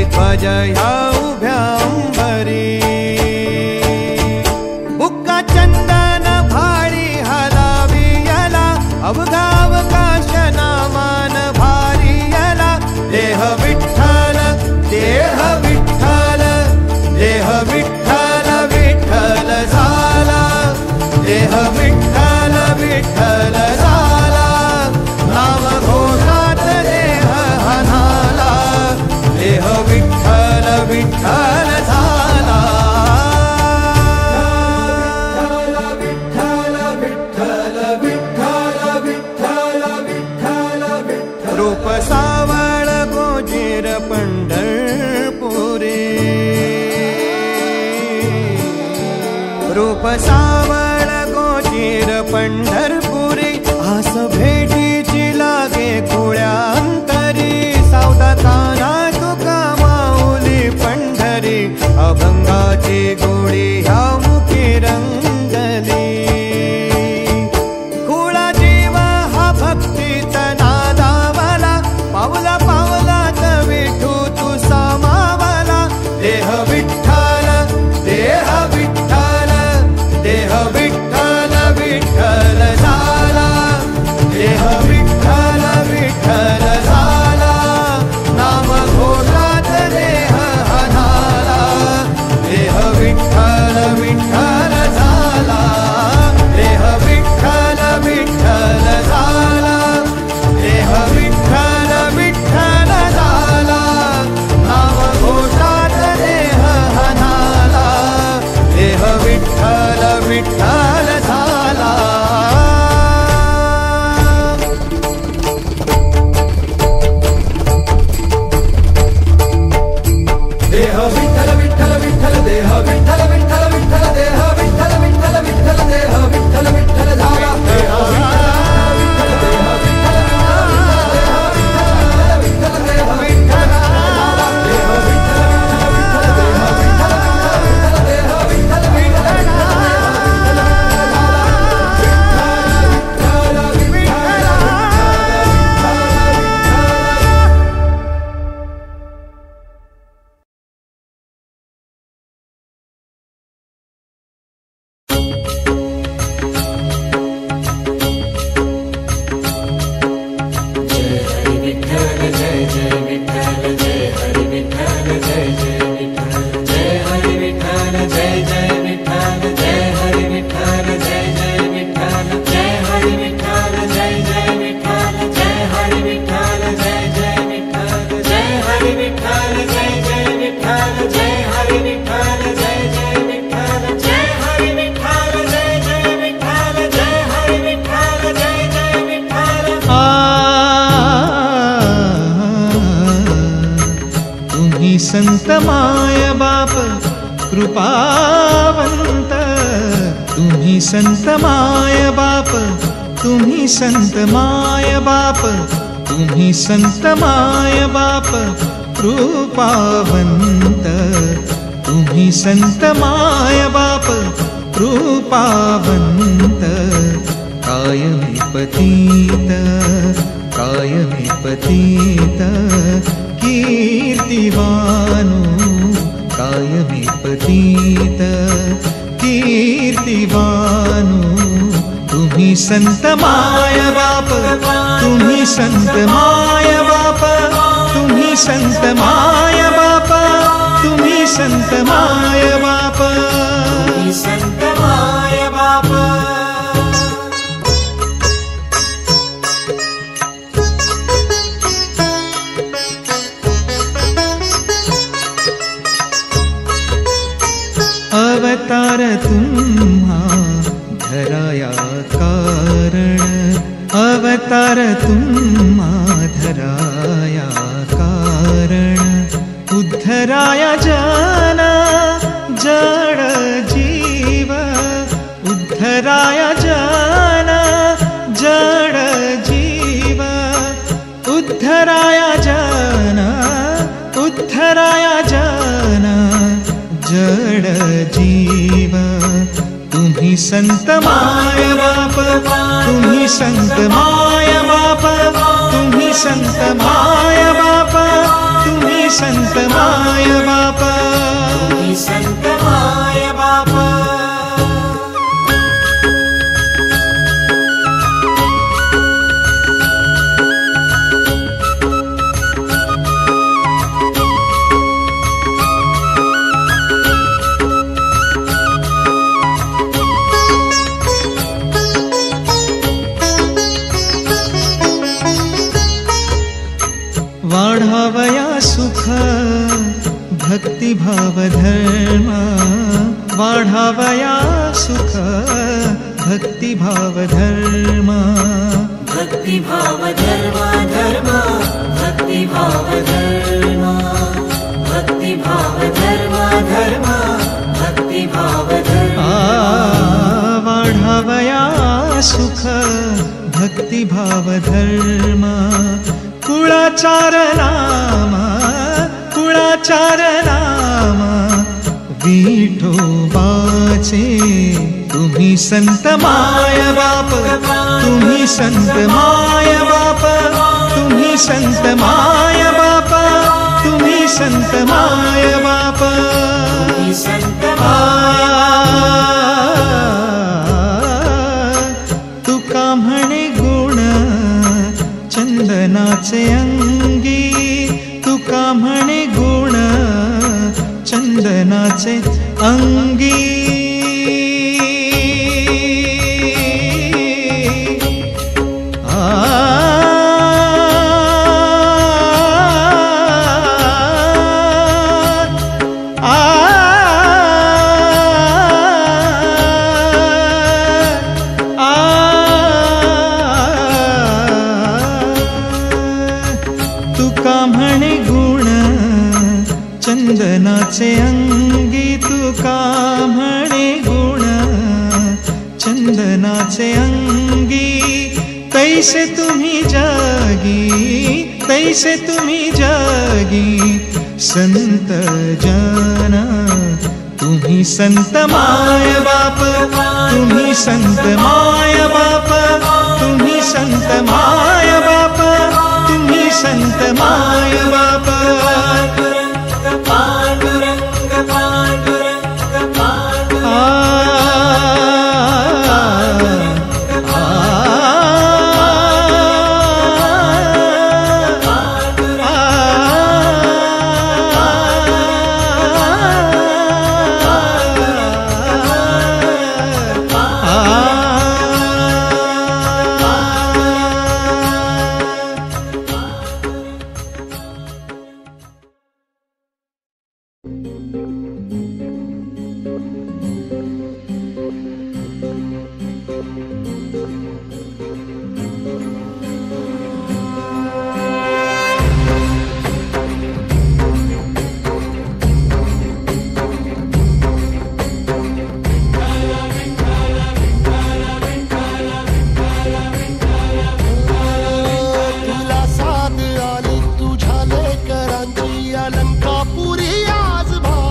ध्वज ह्या उभ्या अंबरी. बुक्का चंदन भाळी हलावी याला अवघा अवकाश नामान भारी याला. देह विठ्ठल देह विठ्ठल देह विठ्ठल विठ्ठल झाला. देह विठ्ठल विठ्ठल झाला. नाम घोषात देह हनाला. देह विठ्ठल विठ्ठल झाला. विठ्ठल विठ्ठल विठ्ठल विठ्ठल विठ्ठल विठ्ठल. रूप सावळ गोजीर पंढरपुरी. रूप सावळ गोजीर पंढरपुरी. आस भेटीची लागे खुळ्या अंतरी. सावता काना तुका माऊली पंढरी. अभंगाची गोडी ह्या मुखी रंगली. कुळा जीव हा भक्तीत नादावला. पावला पावलात विठू तू समावला. देह विठ्ठल देह विठ्ठल देह विठ्ठल विठ्ठल झाला. देह विठ्ठल विठ्ठल झाला. नाम घोषात देह हनाला. देह विठ्ठल विठ्ठल झाला. देह विठ्ठल विठ्ठल झाला. देह विठ्ठल विठ्ठल झाला. नाम घोषात देह हनाला. देह विठ्ठल विठ्ठल झाला. देह विठ्ठल विठ्ठल विठ्ठल देह विठ्ठल विठ्ठल विठ्ठल देह विठ्ठल विठ्ठल विठ्ठल देह विठ्ठल विठ्ठल झाला. देह विठ्ठल देह विठ्ठल विठ्ठल देह विठ्ठल झाला. देह विठ्ठल विठ्ठल देह विठ्ठल विठ्ठल देह विठ्ठल विठ्ठल संत माय बाप कृपावंत. तुम्ही संत माय बाप. तुम्ही संत माय बाप. तुम्ही संत माय बाप कृपावंत. तुम्ही संत माय बाप कृपावंत. कायमी पतित कायमी पतित कीर्तिवानो. कायमी पतित कीर्तिवानो. तुम्ही संत माय बाप. तुम्ही संत माय बाप. तुम्ही संत माय बाप. तुम्ही संत माय बाप. तुम्ही संत माय बाप. अवतार तुम्हा धराया कारण. अवतार तुम्हा धराया कारण. उद्धराया जन जड जीव. उद्धराया जन जड जीव. उद्धराया जन उद्धराया जन जड जीव. तुम्ही संत माय बाप. तुम्ही संत माय बाप. तुम्ही संत माय बाप. तुम्ही संत माय बाप, तुम्ही संत माय बाप. वाढावया सुख भक्तिभाव धर्म, वाढावया सुख भक्तिभाव धर्म, भक्तिभाव धर्म धर्म, भक्तिभाव धर्म, भक्तिभाव धर्म धर्म, भक्तिभाव धर्म. वाढावया सुख भक्तिभाव धर्म, कुळाचार नाम, कुळाचार नाम विठोबाचे. तुम्ही संत माय बाप, तुम्ही संत माय बाप, तुम्ही संत माय बाप, तुम्ही संत माय बाप. तुम्ही संत तुका म्हणे गुण चंदनाचे अंगी, तुका म्हणे गुण चंदनाचे अंगी. चंदनाचे अंगी, तुका म्हणे गुण चंदनाचे अंगी. तैसे तुम्ही जागी, तैसे तुम्ही जागी संत जन. तुम्ही संत माय बाप, तुम्ही संत माय बाप, तुम्ही संत माय बाप, तुम्ही संत माय बाप. पांडुरंग पांडुरंग पांडुरंग. तुला साथ आली तुझ्या लेकरांची अलंकापुरी आज भा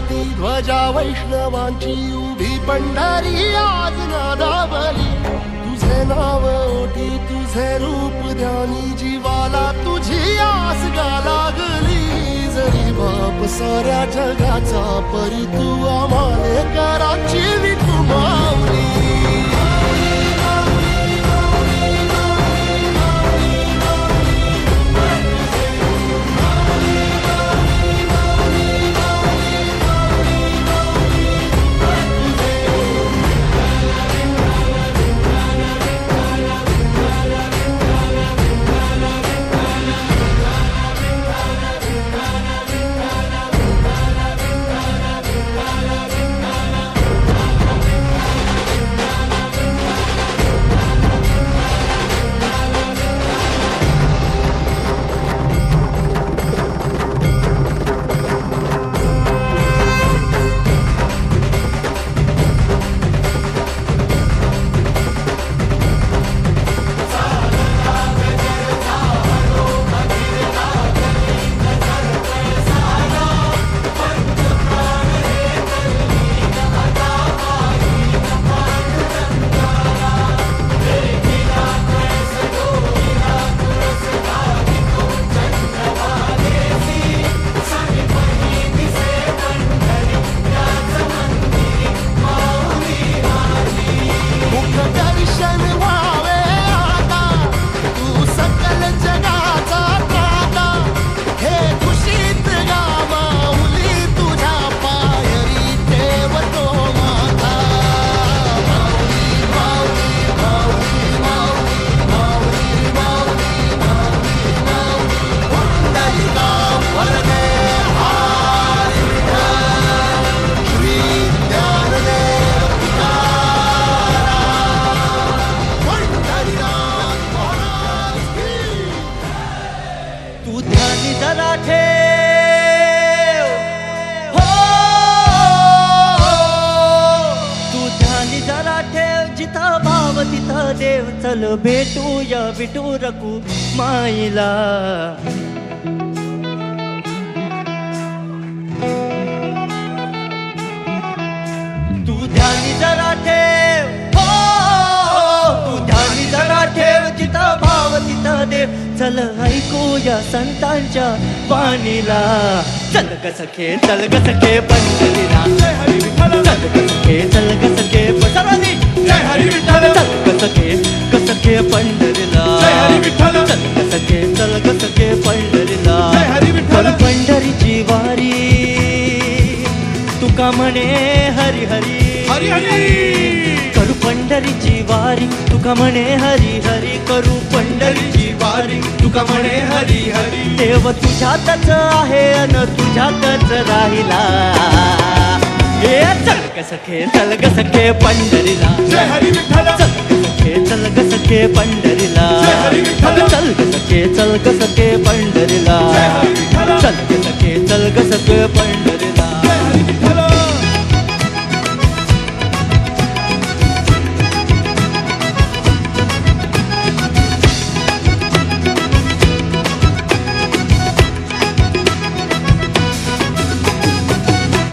क्रांती ध्वजा वैष्णवांची उभी पंढरी आज नादावली तुझे नाव ओठी तुझे रूप ध्यानी जीवाला तुझी आस गा लागली जरी बाप साऱ्या जगाचा परी तू आम्हाले कराची विठू माऊली देव चल भेटूया विठू रकू माईला तू ध्यानी जरा ठेव तू ध्यानी जरा ठेव जिथं भाव तिथं देव चल ऐकूया संतांच्या वाणीला चल ग सखे पंढरीला चल ग सखे पंढरी जय हरी विठ्ठल चल ग सखे पंढरीला चल ग सखे पंढरीला जय हरी विठ्ठल पंढरीची वारी तुका म्हणे हरी हरी हरी हरी करू पंढरीची वारी तुका म्हणे हरी हरी करू पंढरीची वारी तुका म्हणे हरी हरी देव तुझ्यातच आहे अन तुझ्यातच राहिला हे चल ग सखे पंढरीला जय हरी विठ्ठल चल ग सखे पंढरीला जय हरी विठ्ठल चल ग सखे पंढरीला जय हरी विठ्ठल चल ग सखे पंढरीला जय हरी विठ्ठल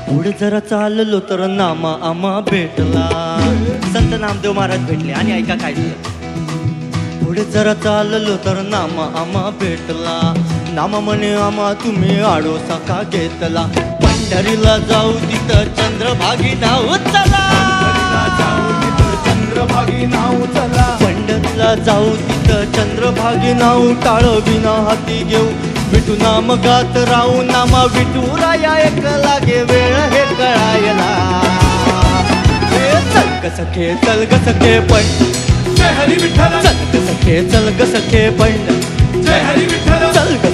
पुढे जरा चाललो तर नामा आम्हा भेटला संत नामदेव महाराज भेटले आणि ऐका काय झालं पुढे जरा चाललो तर नामा आम्हा भेटला नामा म्हणे आम्हा तुम्ही आडोसा का घेतला पंढरीला जाऊ तिथं चंद्रभागी नाव चला चंद्रभागी नाव चला पंढरीला जाऊ तिथं चंद्रभागी नाव टाळ विना हाती घेऊ विठू नाम गात राहू नामा विठू राया एक लागे वेळ हे कळायला चल ग सखे पण जय हरी विठ्ठल चल ग सखे पंढ जय हरी विठ्ठल चल ग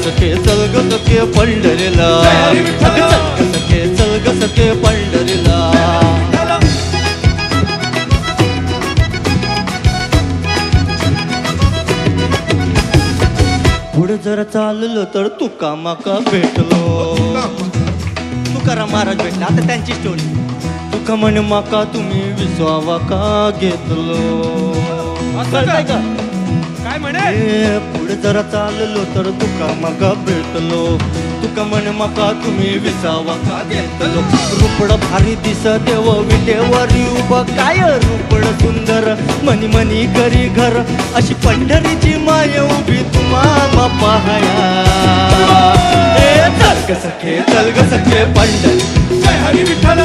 सखे पंढरीला जय हरी विठ्ठल चल ग सखे पंढरीला पुढे जरा चाललो तर तुका माका भेटलो तुकाराम महाराज भेटला आता त्यांची स्टोरी तुका म्हणे माका तुम्ही विसवावा का घेतलो कळतंय का? काय काय म्हणे पुढे जरा चाललो तर तुका मका भेटलो तुका म्हणे मका तुम्ही विसावा का घेतलो रुपड भारी दिस देव विटेवरी उभं काय रुपड सुंदर मनी मनी करी घर अशी पंढरीची माय उभी तुम्हा पाहया चल ग सखे पंढरी जय हरी विठ्ठल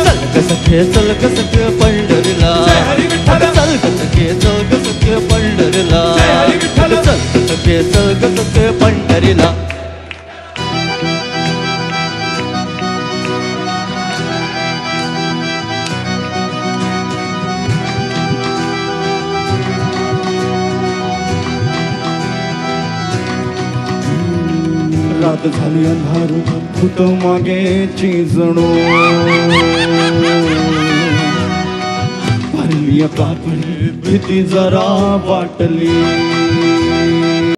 चल ग सखे पंढरीला जय हरी विठ्ठल चल ग सखे पंढरीला जय हरी विठ्ठल चल ग सखे पंढरीला रात झाली अंधारू फुट मागेची जणू भरली कापडी भीती जरा वाटली